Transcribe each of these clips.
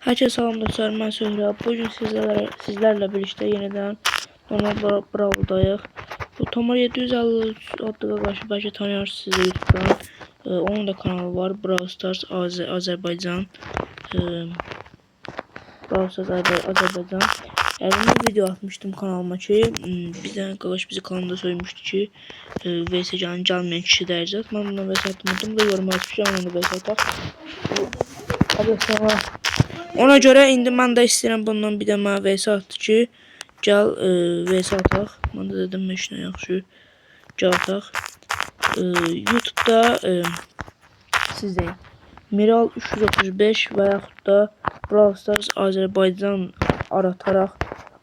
Herkese salam dostlar, ben Söhrab. Bugün sizlerle birlikte yeniden normal Brawl'dayıq. Bu Tomar 753 adlı qarşı belki tanıyarsınız sizi YouTube'dan. Onun da kanalı var, Brawl Stars Azərbaycan. Brawl Stars Azərbaycan. Bir video atmıştım kanalıma ki, bizden qardaş bizi kanalda söylemişti ki, VSC'nin gelmeyen kişi dəyəcək. Mən bundan VS atmadım da yorum atmışam, onu da VS ataq. Hadi sonra. Ona göre indi mən də istəyirəm bundan bir də mənə VS atdı ki, gəl VS ataq. Mən də dedim işinə yaxşı gəl ataq. YouTube'da siz deyin. Miral 335 və yaxud da Brawl Stars Azərbaycan arataraq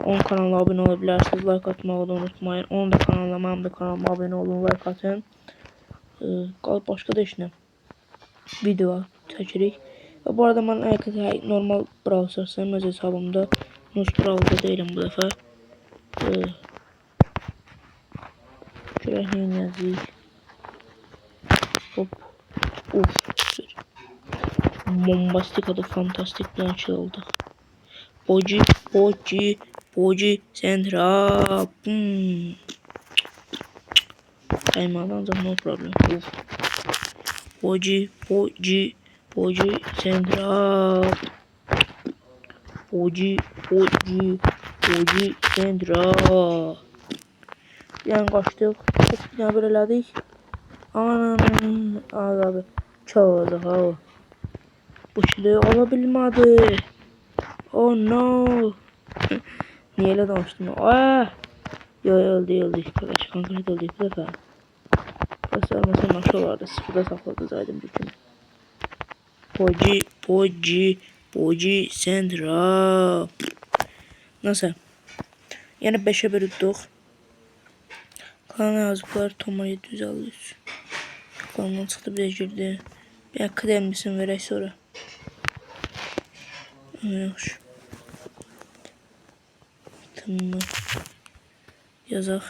onun kanalına abunə ola bilərsiniz. Like atmağı da unutmayın. Onun da kanalına, mənim də kanalıma abunə olun, like atın. Qalıb başqa da işinə video çəkirik. Bu arada ben normal Brawl Stars'ım öz hesabımda Brawl'da değilim bu defa. Şuraya ne yazayım? Hop. Uf. Bombastik adı fantastik bir şey oldu. Boji Centra. Kaymadan da no problem. Uf. Boji Centra. Boji Centra. Yani kaçtık. Çok bir haber elədik. Anam. Abi. Çalacaq ha. Bu kili olabilmedi. Oh no. Niye öyle danıştım? Yo öldü. Konkret öldü bir defa. Mesela maçı vardı. Sıfırda sakladı zaten bütün. Boji Centra. Nasıl? Yani 5'e bölündük. Kalan yazıklar Tomar 753. Kalandan çıktı bir girdi. Bir kıdemlisin verək sonra. Yaxşı. Tamam. Yazaq.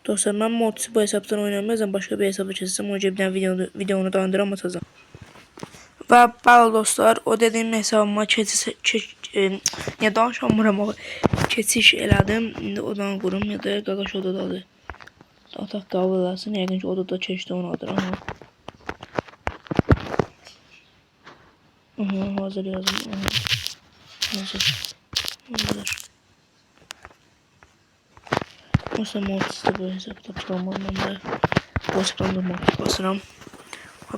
Dostlar ben Mortis'i bu hesaptan oynamayacağım. Başka bir hesaba çizsem o cebden videonu dayandıramazacağım. Ve bağlı dostlar o dediğim hesabıma ya danışamıram o keçiş elədim. İndi odan qurum ya da qaqaş odadadır. Ataq qabul eləsin. Yəqin ki odada keçdi onadır ama. Hazır yazım. Hazır. Mesela Mortis'te bu hesapta çalmandan da bu hesaptan Mortis basıram.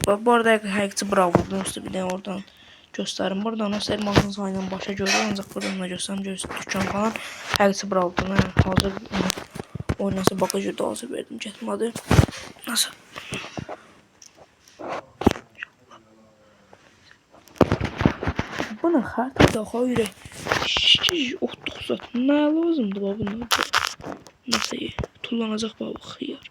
Bu arada həqiqətə Brawl'dan üstü bir de oradan göstərim. Buradan o sermasın sayından başa görür. Ancaq buradan da göstərim dükkan falan. Həqiqətə Brawl'dan hazır oynasa bagajı da hazır verdim getmədi. Nasıl? Bana xərtə daha ürək. Otluq zat. Nə lazımdır bu bunlar? Nasıl iyi? Tullanacaq bu xiyar.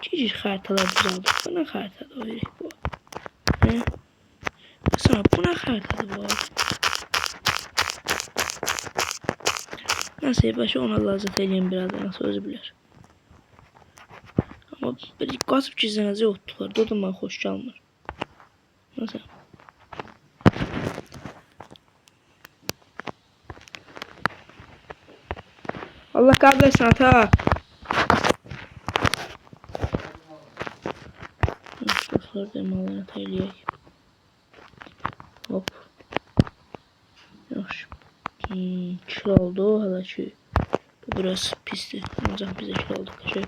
Cici xərtələr düzəldir. Buna xərtədə ürək bu. Mesela buna xərtədə bu. Nasıl başa ona lazım eləyən birazdan nasıl özü bilər. Ama böyle qasıb gizlənəcək otluqlar. Da mənə xoş gəlmir. Nasıl? Allah kabul etsin ata. Dostlar demalarını eləyək. Hop. Yaxşı. Kil oldu hala ki. Bu biraz pisdir. Ancaq bizə kil oldu. Kaçay.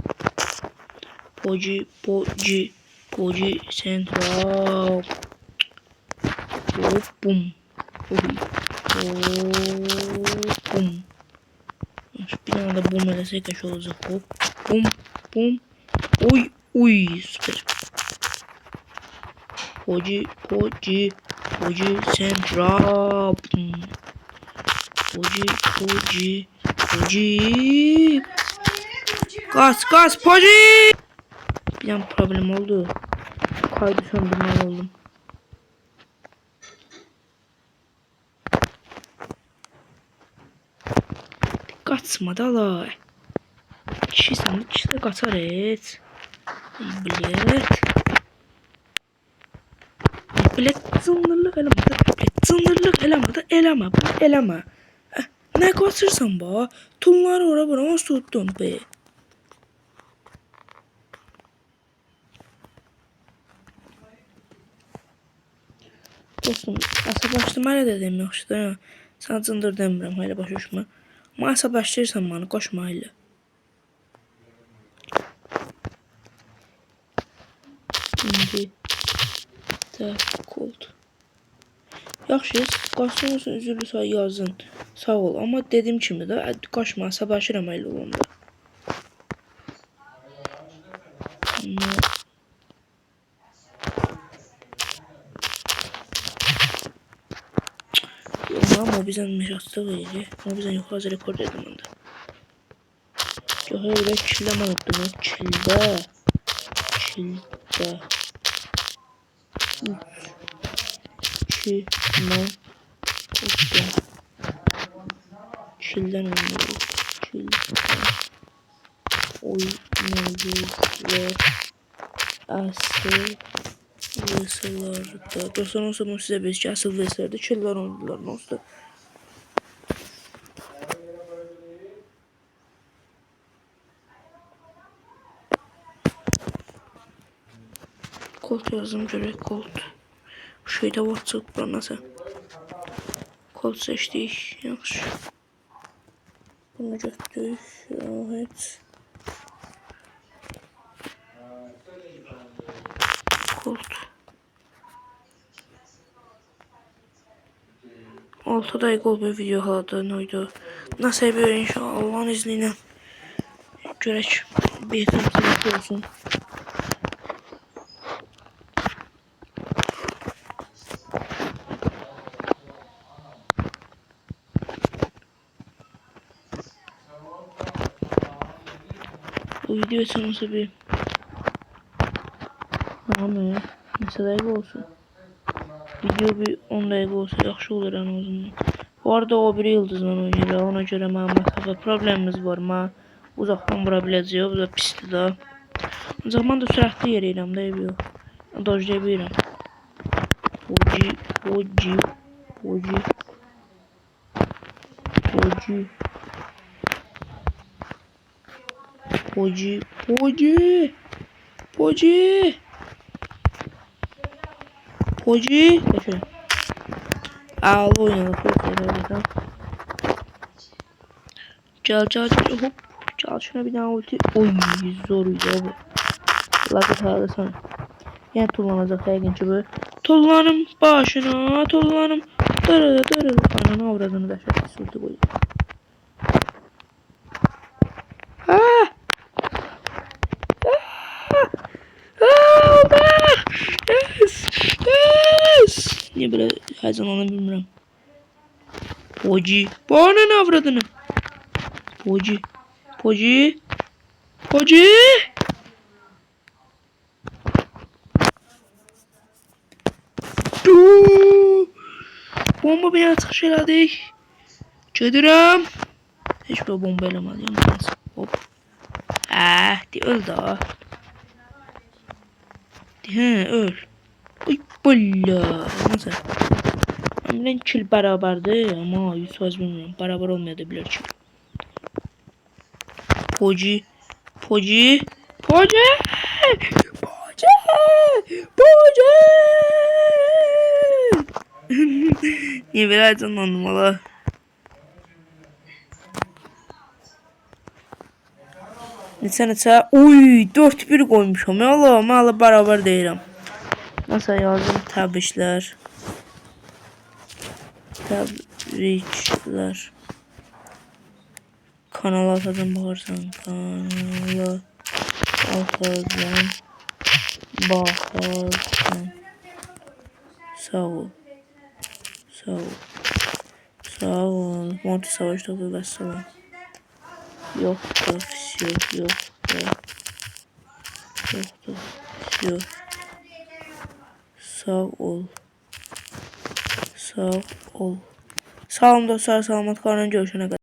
Boji Central. Hop bum. Bum. Bir tane de bum elesek kaç olacak. Hop bum. Uy süper. Boji Central. Boji. Gaz Boji. Bir an problem oldu. Kaydı söndürmem oldum. Kaçma da la. Kişi sandık işte kaçar et. Bilet. Bilet zınırlıq eləmə də. Bilet zınırlıq eləmə də. Eləmə. Bunu eləmə. Nə qaçırsan ba? Tunları ora bura nasıl tuttun be? Dostum, əsəbləşdirmə elə də demək yaxşıdır. Sən cındır demirəm, hələ başa düşmə. Amma əsəbləşdirirsən məni, qoşma elə. İndi də cold. Yaxşı, qaçdığınız üçün üzürlü say yazın. Sağ ol, amma dediyim kimi də qaçma, əsəbləşirəm elə olanda. Ama bizden mirasda verir. Ama bizden yukarı rekord edin onda. Göğe bile çillem unuttum. Çilde. 3 2 man unuttum. Çilden oynuyoruz. Çilden oynuyoruz. Asıl vs.larda. Dostlar olsa bunu size bir asıl vs.larda çiller oynadılar. Dostlar. Colt yazdım göre Colt. Şeyde WhatsApp'ta nasıl? Colt seçtik. Yaxşı. Bunu götürdük. Evet. Colt. 6 dakika oldu video haladan oydu. Nasıl bir inşallah Allah'ın izniyle. Görək bir tane olsun. Bu video sonrası bir ama mesela dakika olsun. Video bir 10 dakika olsa yaxşı olur en azından. Bu arada o bir yıldızla oynayır. Ona göre məlumatlarda problemimiz var. Uzaqdan vura biləcəyik. Bu da pisdir da. Ancaq mən də sürətli yeriyirəm də ev yox. Dojlaya bilirəm. Poji. Yaşa. Ağlı oynadı. Gel hop. Gel şuna bir tane ulti. Oy zor ya bu. Lakat ağlasana. Yani tullanacak yəqin ki bu. Tullanım başına, tullanım. Dırı. Ananı avradını da şöyle sürdü koydu. Yes. Niye böyle heyecanlanı bilmiyorum. Poji. Bana ne avradını? Poji. Bomba beni atış elədik. Gedirəm. Heç bir bomba eləməliyim. Hop. Öl da. Öl. Uy balla. Nasıl? Amelen kill beraberdi ama 100% bilmiyorum. Beraber olmayabilir kill. Poji. Niye böyle heyecanlandım valla. Neçə. Uy 4-1 koymuşum ya Allah. Hala beraber deyirəm. Nasıl yazdım? Təbriklər. Kanala atacağım bakarsan. Sağ ol. Monty Savaş topu vesselam. Yoktu. Sağ ol. Sağ olun dostlar, salamat qalın, görüşene kadar.